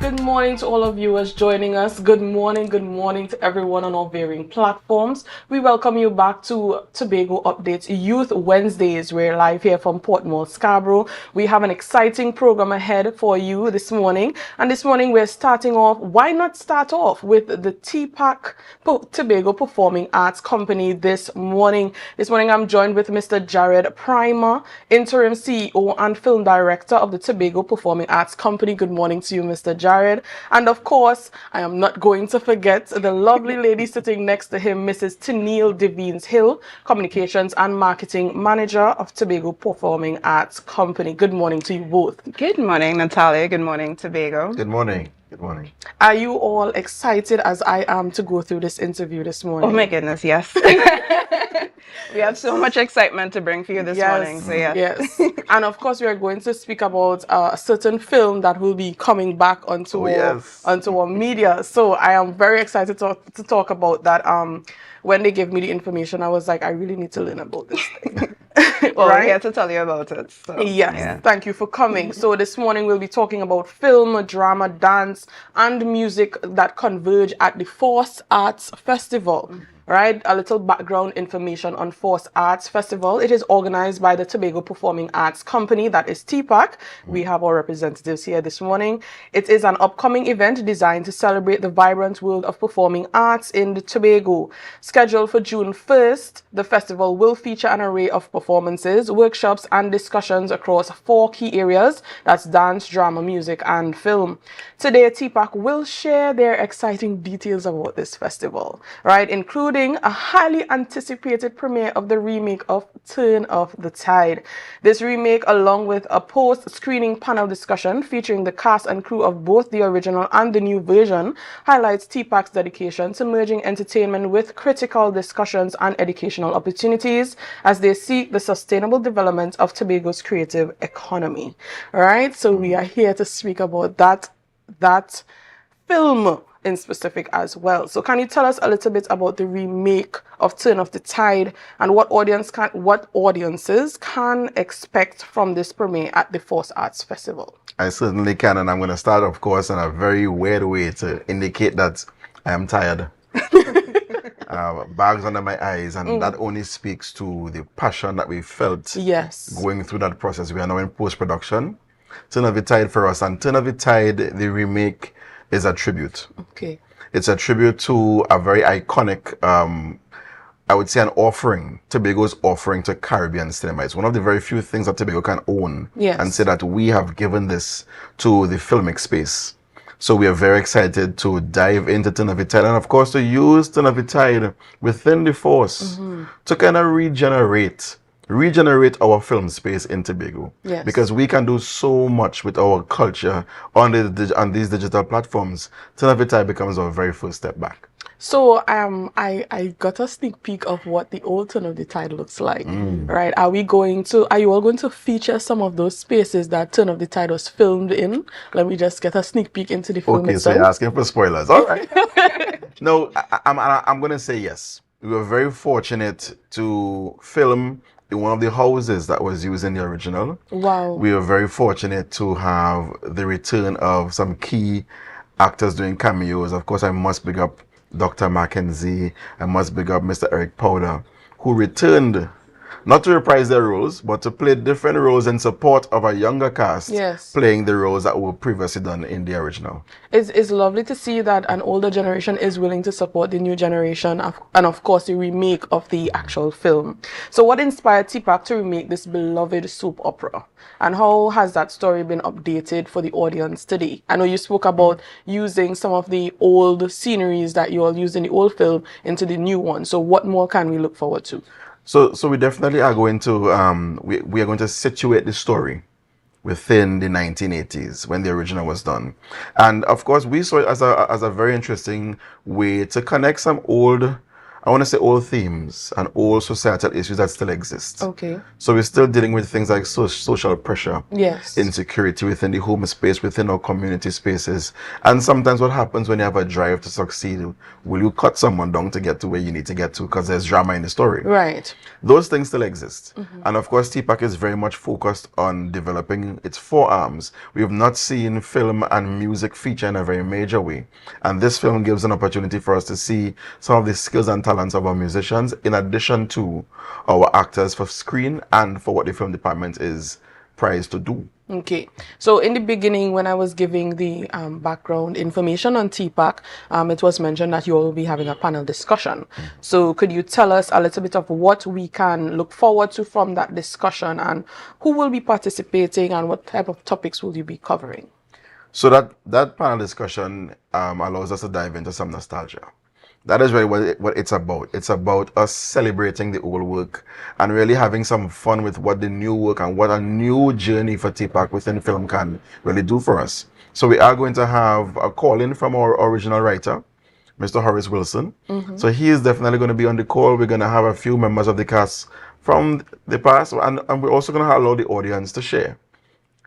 Good morning to all of viewers joining us. Good morning to everyone on our varying platforms. We welcome you back to Tobago Updates Youth Wednesdays. We're live here from Portmore, Scarborough. We have an exciting program ahead for you this morning. And this morning we're starting off, why not start off with the TPAC Tobago Performing Arts Company this morning. This morning I'm joined with Mr. Jared Prima, Interim CEO and Film Director of the Tobago Performing Arts Company. Good morning to you, Mr. Jared. And of course, I am not going to forget the lovely lady sitting next to him, Mrs. Tinielle DesVignes-Hill, Communications and Marketing Manager of Tobago Performing Arts Company. Good morning to you both. Good morning, Natalya. Good morning, Tobago. Good morning. Good morning. Are you all excited as I am to go through this interview this morning? Oh my goodness, yes. We have so much excitement to bring for you this morning. So yes. And of course, we are going to speak about a certain film that will be coming back onto our media. So I am very excited to talk about that. When they gave me the information, I was like, I really need to learn about this thing. Well, we're here to tell you about it. So, yes, Thank you for coming. So this morning we'll be talking about film, drama, dance, and music that converge at the Fource Arts Festival. Right, a little background information on Fource Arts Festival. It is organized by the Tobago Performing Arts Company, that is TPAC. We have our representatives here this morning. It is an upcoming event designed to celebrate the vibrant world of performing arts in the Tobago. Scheduled for June 1st, the festival will feature an array of performances, workshops, and discussions across 4 key areas. That's dance, drama, music, and film. Today, TPAC will share their exciting details about this festival, right, including a highly anticipated premiere of the remake of Turn of the Tide. This remake, along with a post-screening panel discussion featuring the cast and crew of both the original and the new version, highlights TPAC's dedication to merging entertainment with critical discussions and educational opportunities as they seek the sustainable development of Tobago's creative economy. All right, so we are here to speak about that film in specific as well. So can you tell us a little bit about the remake of Turn of the Tide and what audiences can expect from this premiere at the Fource Arts Festival? I certainly can, and I'm going to start, of course, in a very weird way to indicate that I am tired. Bags under my eyes, and that only speaks to the passion that we felt going through that process. We are now in post-production. Turn of the Tide for us, and Turn of the Tide, the remake, is a tribute. Okay. It's a tribute to a very iconic, I would say, an offering, Tobago's offering to Caribbean cinema. It's one of the very few things that Tobago can own and say that we have given this to the filmic space. So we are very excited to dive into Turn of the Tide and, of course, to use Turn of the Tide within the Fource to kind of regenerate our film space in Tobago. Because we can do so much with our culture on these digital platforms. Turn of the Tide becomes our very first step back. So I got a sneak peek of what the old Turn of the Tide looks like, right? Are you all going to feature some of those spaces that Turn of the Tide was filmed in? Let me just get a sneak peek into the film itself. So you're asking for spoilers. All right. No, I'm going to say yes. We were very fortunate to film in one of the houses that was used in the original. Wow. We were very fortunate to have the return of some key actors doing cameos. Of course, I must big up Dr. Mackenzie. I must big up Mr. Eric Powder, who returned not to reprise their roles, but to play different roles in support of a younger cast, playing the roles that were previously done in the original. It's lovely to see that an older generation is willing to support the new generation and, of course, the remake of the actual film. So what inspired TPAC to remake this beloved soap opera? And how has that story been updated for the audience today? I know you spoke about using some of the old sceneries that you all used in the old film into the new one. So what more can we look forward to? So we definitely are going to we are going to situate the story within the 1980s when the original was done, and of course we saw it as a very interesting way to connect some old I want to say old themes and old societal issues that still exist. Okay. So we're still dealing with things like social pressure, yes, insecurity within the home space, within our community spaces. And sometimes what happens when you have a drive to succeed, will you cut someone down to get to where you need to get to because there's drama in the story? Right. Those things still exist. And of course, TPAC is very much focused on developing its forearms. We have not seen film and music feature in a very major way. And this film gives an opportunity for us to see some of the skills and talents of our musicians, in addition to our actors for screen and for what the film department is prized to do. Okay, so in the beginning, when I was giving the background information on TPAC, it was mentioned that you all will be having a panel discussion. So could you tell us a little bit of what we can look forward to from that discussion, and who will be participating, and what type of topics will you be covering? So that panel discussion allows us to dive into some nostalgia. That is really what it's about. It's about us celebrating the old work and really having some fun with what the new work and what a new journey for TPAC within film can really do for us. So we are going to have a call-in from our original writer, Mr. Horace Wilson. So he is definitely going to be on the call. We're going to have a few members of the cast from the past, and we're also going to allow the audience to share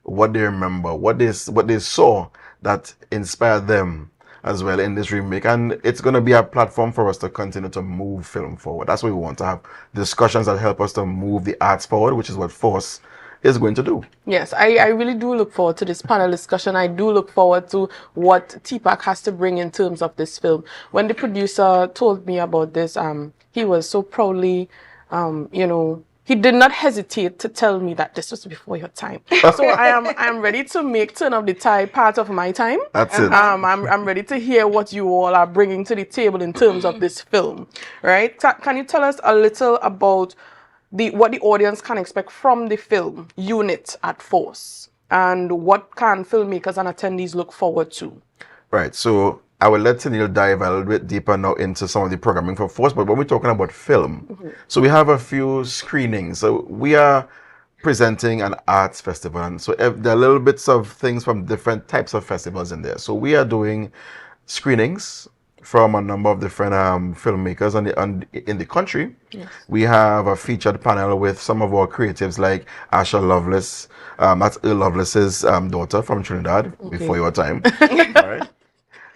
what they remember, what they saw that inspired them as well in this remake. And it's going to be a platform for us to continue to move film forward. That's what we want, to have discussions that help us to move the arts forward, which is what Fource is going to do. Yes, I really do look forward to this panel discussion. I do look forward to what TPAC has to bring in terms of this film. When the producer told me about this, he was so proudly, he did not hesitate to tell me that this was before your time. So I'm ready to make Turn of the Tide part of my time. That's it. I'm ready to hear what you all are bringing to the table in terms of this film, right? Can you tell us a little about what the audience can expect from the film unit at Fource, and what can filmmakers and attendees look forward to? Right. So I will let Tinielle dive a little bit deeper now into some of the programming for Fource. But when we're talking about film, so we have a few screenings. So we are presenting an arts festival, and so there are little bits of things from different types of festivals in there. So we are doing screenings from a number of different filmmakers in the country. Yes. We have a featured panel with some of our creatives like Asha Lovelace. That's Earl Lovelace's daughter from Trinidad, before your time. All right.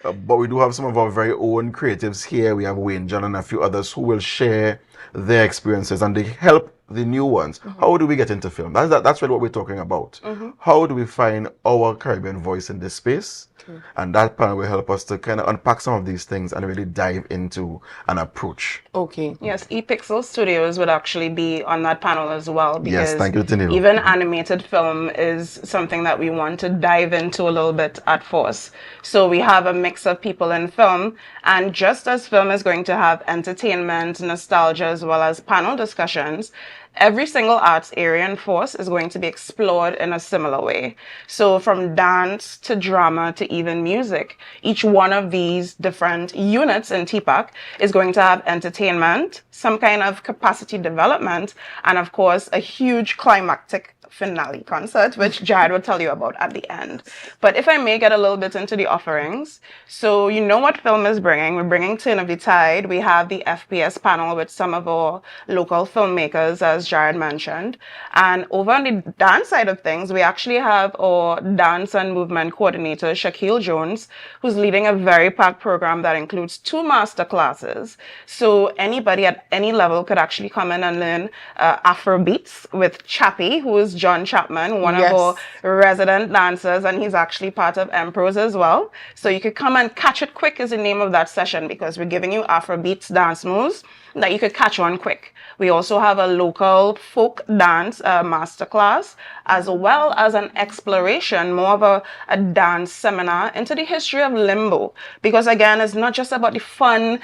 But we do have some of our very own creatives here. We have Wayne John and a few others who will share their experiences, and they help the new ones. How do we get into film? That's really what we're talking about. How do we find our Caribbean voice in this space? And that panel will help us to kind of unpack some of these things and really dive into an approach. Okay. Yes, ePixel Studios would actually be on that panel as well, because Yes, thank you, Tinielle. even animated film is something that we want to dive into a little bit at Fource. So we have a mix of people in film, and just as film is going to have entertainment, nostalgia, as well as panel discussions, every single arts area in Fource is going to be explored in a similar way. So from dance to drama to even music, each one of these different units in TPAC is going to have entertainment, some kind of capacity development, and of course a huge climactic finale concert, which Jared will tell you about at the end. But if I may get a little bit into the offerings, so you know what film is bringing. We're bringing Turn of the Tide. We have the FPS panel with some of our local filmmakers, as Jared mentioned. And over on the dance side of things, we actually have our dance and movement coordinator, Shaquille Jones, who's leading a very packed program that includes 2 master classes. So anybody at any level could actually come in and learn Afro beats with Chappie, who is John Chapman, one of our resident dancers, and he's actually part of Empros as well. So you could come and catch it quick is the name of that session, because we're giving you Afrobeats dance moves that you could catch on quick. We also have a local folk dance masterclass, as well as an exploration, more of a dance seminar into the history of limbo. Because again, it's not just about the fun,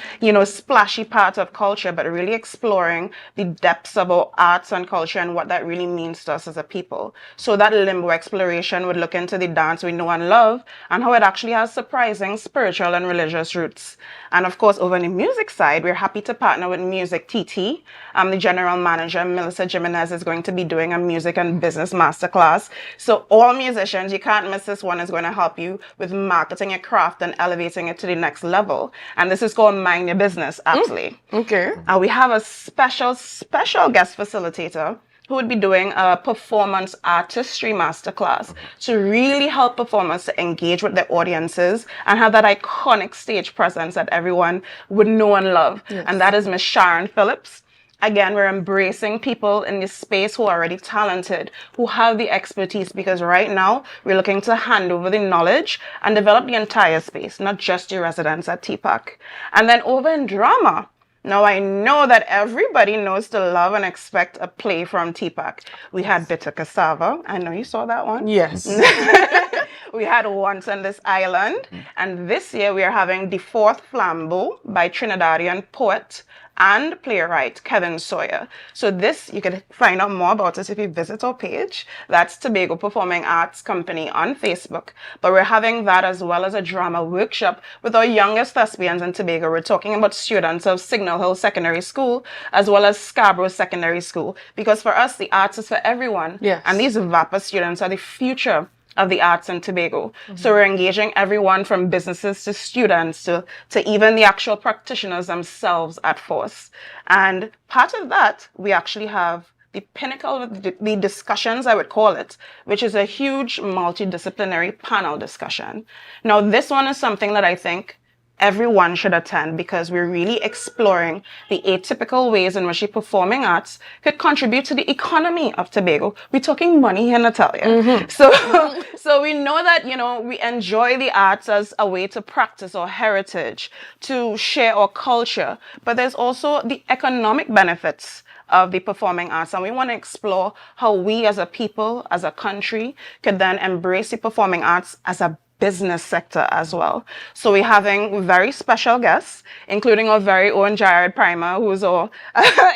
splashy part of culture, but really exploring the depths of our arts and culture and what that really means to us as a people. So that limbo exploration would look into the dance we know and love, and how it actually has surprising spiritual and religious roots. And of course, over on the music side, we're happy to partner with with Music TT. The general manager, Melissa Jimenez, is going to be doing a music and business masterclass. So all musicians, you can't miss this one, is going to help you with marketing your craft and elevating it to the next level. And this is called Mind Your Business, actually. Okay. We have a special guest facilitator who would be doing a performance artistry masterclass to really help performers to engage with their audiences and have that iconic stage presence that everyone would know and love. Yes. And that is Miss Sharon Phillips. Again, we're embracing people in this space who are already talented, who have the expertise, because right now we're looking to hand over the knowledge and develop the entire space, not just your residents at TPAC. And then over in drama, now, I know that everybody knows to love and expect a play from TPAC. We had Bitter Cassava. I know you saw that one. Yes. We had Once on This Island. And this year we are having The Fourth Flambeau by Trinidadian poet and playwright Kevin Sawyer. So this, you can find out more about it if you visit our page. That's Tobago Performing Arts Company on Facebook. But we're having that as well as a drama workshop with our youngest thespians in Tobago. We're talking about students of Signal Hill Secondary School as well as Scarborough Secondary School. Because for us, the arts is for everyone. Yes. And these VAPA students are the future of the arts in Tobago. So we're engaging everyone from businesses to students to even the actual practitioners themselves at Fource. And part of that, we actually have the pinnacle of the discussions, I would call it, which is a huge multidisciplinary panel discussion. Now, this one is something that I think everyone should attend because we're really exploring the atypical ways in which the performing arts could contribute to the economy of Tobago. We're talking money here, Natalya. So we know that, we enjoy the arts as a way to practice our heritage, to share our culture, but there's also the economic benefits of the performing arts. And we want to explore how we as a people, as a country, could then embrace the performing arts as a business sector as well. So we're having very special guests, including our very own Jared Prima, who's our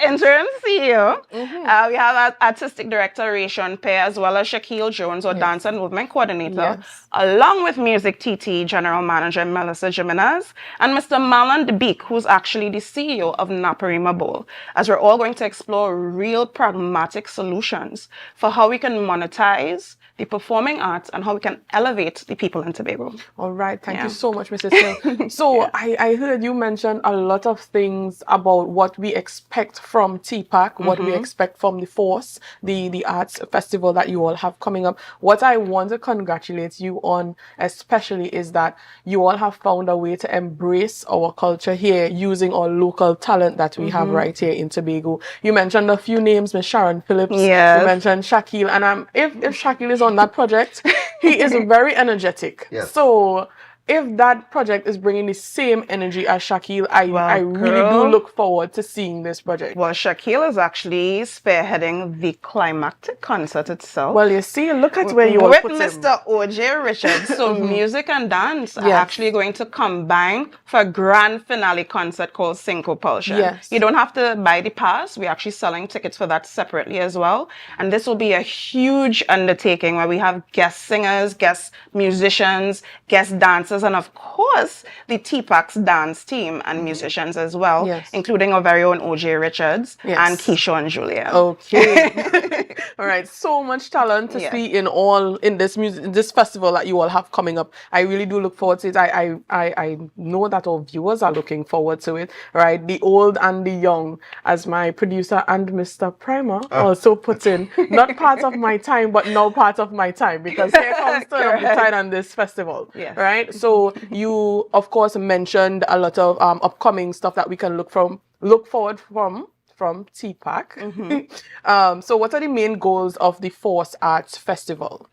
interim CEO. We have our artistic director, Rayshon Pear, as well as Shaquille Jones, our dance and movement coordinator, along with Music TT General Manager Melissa Jimenez, and Mr. Marlon DeBeek, who's actually the CEO of Naparima Bowl, as we're all going to explore real pragmatic solutions for how we can monetize the performing arts and how we can elevate the people in Tobago. All right. Thank you so much, Mrs. Hill. So I heard you mention a lot of things about what we expect from TPAC, what we expect from the Fource, the arts festival that you all have coming up. What I want to congratulate you on especially is that you all have found a way to embrace our culture here using our local talent that we have right here in Tobago. You mentioned a few names, Miss Sharon Phillips. Yes. You mentioned Shaquille. And if Shaquille is on that project, he is very energetic. Yes. So if that project is bringing the same energy as Shaquille, I really do look forward to seeing this project. Well, Shaquille is actually spearheading the climactic concert itself. Well, you see, look at where you all put him. With Mr. O.J. Richards. So music and dance are actually going to combine for a grand finale concert called Syncopulsion. Yes. You don't have to buy the pass. We're actually selling tickets for that separately as well. And this will be a huge undertaking where we have guest singers, guest musicians, guest dancers, and of course, the TPAC's dance team and musicians as well, including our very own O.J. Richards and Keisha and Julia. Okay. All right. So much talent to see in this festival that you all have coming up. I really do look forward to it. I know that our viewers are looking forward to it, right? The old and the young, as my producer and Mr. Prima also put in, not part of my time, but now part of my time, because here comes turn of the tide on this festival, right? So you, of course, mentioned a lot of upcoming stuff that we can look forward from TPAC. So what are the main goals of the Fource Arts Festival?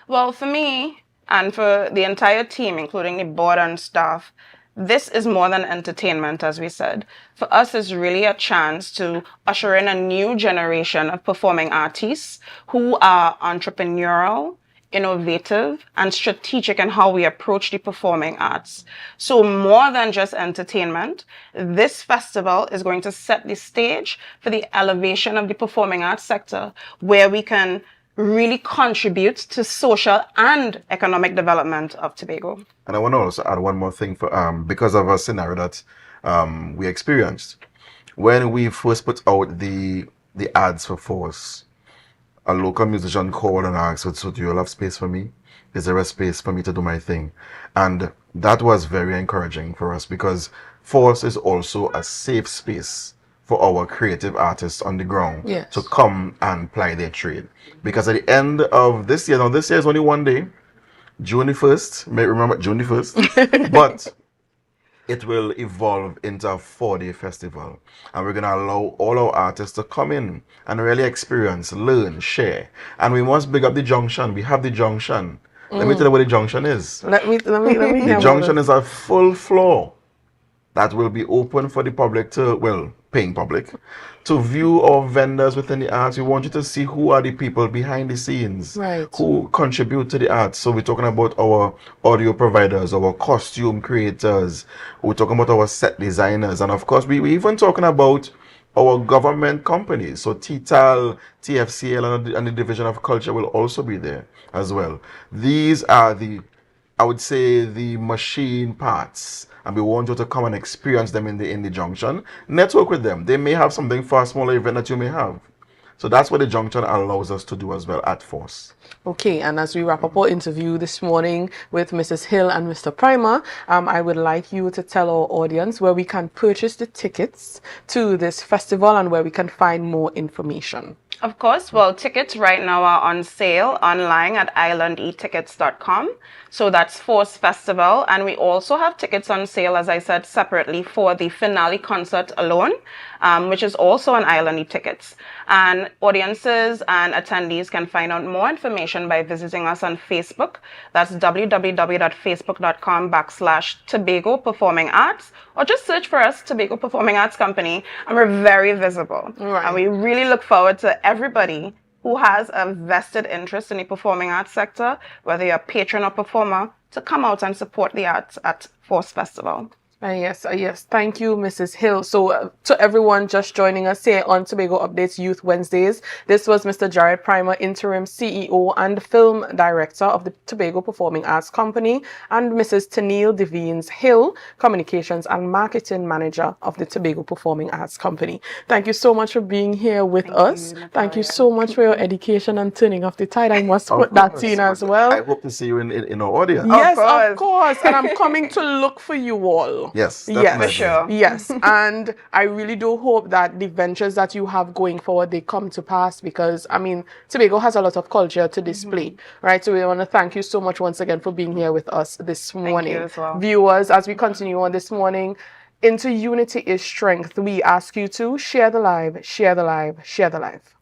Well, for me and for the entire team, including the board and staff, this is more than entertainment, as we said. For us, it's really a chance to usher in a new generation of performing artists who are entrepreneurial, innovative, and strategic in how we approach the performing arts. So more than just entertainment, this festival is going to set the stage for the elevation of the performing arts sector, where we can really contribute to social and economic development of Tobago. And I want to also add one more thing for because of a scenario that we experienced. when we first put out the ads for Fource, a local musician called and asked, so do you all have space for me? Is there a space for me to do my thing? And that was very encouraging for us, because Fource is also a safe space for our creative artists on the ground to come and ply their trade. Because at the end of this year, now this year is only one day, June the 1st, may remember June the 1st, but it will evolve into a 4-day festival. And we're going to allow all our artists to come in and really experience, learn, share. And we must big up the junction. We have the junction. Let me tell you what the junction is. Let me The junction is a full floor that will be open for the public to, well, paying public, to view our vendors within the arts. We want you to see who are the people behind the scenes, who contribute to the arts. So we're talking about our audio providers, our costume creators, we're talking about our set designers, and of course we're even talking about our government companies. So TTAL, TFCL, and the Division of Culture will also be there as well. These are the, I would say, the machine parts, and we want you to come and experience them in the junction. Network with them. They may have something for a smaller event that you may have. So that's what the junction allows us to do as well at Fource. Okay, and as we wrap up our interview this morning with Mrs. Hill and Mr. Prima, I would like you to tell our audience where we can purchase the tickets to this festival and where we can find more information. Of course, well, tickets right now are on sale online at islandetickets.com. So that's Fource Festival. And we also have tickets on sale, as I said, separately for the finale concert alone, which is also on Island e-tickets. And audiences and attendees can find out more information by visiting us on Facebook. That's www.facebook.com/Tobago Performing Arts, or just search for us, Tobago Performing Arts Company, and we're very visible. And we really look forward to everybody who has a vested interest in the performing arts sector, whether you're a patron or performer, to come out and support the arts at Fource Festival. Yes. Thank you, Mrs. Hill. So to everyone just joining us here on Tobago Updates Youth Wednesdays, this was Mr. Jared Prima, Interim CEO and Film Director of the Tobago Performing Arts Company, and Mrs. Tinielle DesVignes-Hill, Communications and Marketing Manager of the Tobago Performing Arts Company. Thank you so much for being here with us. Thank you so much for your education and turning off the tide. I must put that in as well. I hope to see you in our audience. Yes, of course. And I'm coming to look for you all. Yes, definitely. For sure. Yes, and I really do hope that the ventures that you have going forward, they come to pass, because, I mean, Tobago has a lot of culture to display, right? So we want to thank you so much once again for being here with us this morning. Thank you as well. Viewers, as we continue on this morning, into unity is strength. We ask you to share the live, share the live, share the live.